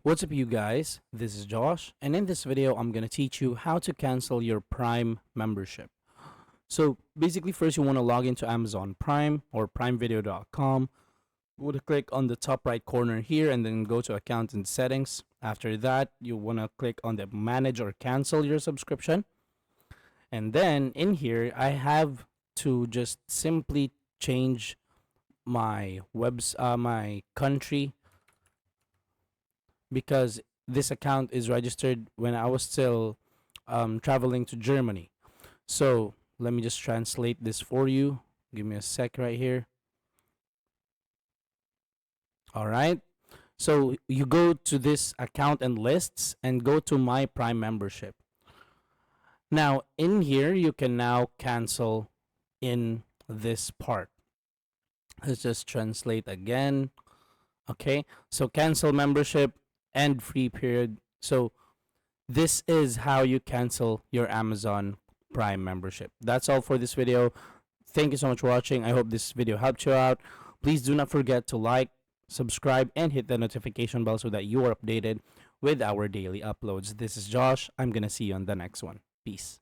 What's up, you guys? This is Josh, and in this video, I'm gonna teach you how to cancel your Prime membership. So basically, first you want to log into Amazon Prime or PrimeVideo.com. You want to click on the top right corner here, and then go to Account and Settings. After that, you want to click on the Manage or Cancel your subscription, and then in here, I have to just simply change my country because this account is registered when I was still traveling to Germany. So let me just translate this for you. Give me a sec right here. All right. So you go to this account and lists and go to my Prime membership. Now in here, you can now cancel in this part. Let's just translate again. Okay. So cancel membership, end free period. So this is how you cancel your Amazon Prime membership. That's all for this video. Thank you so much for watching. I hope this video helped you out. Please do not forget to like, subscribe, and hit the notification bell so that you are updated with our daily uploads. This is Josh. I'm going to see you on the next one. Peace.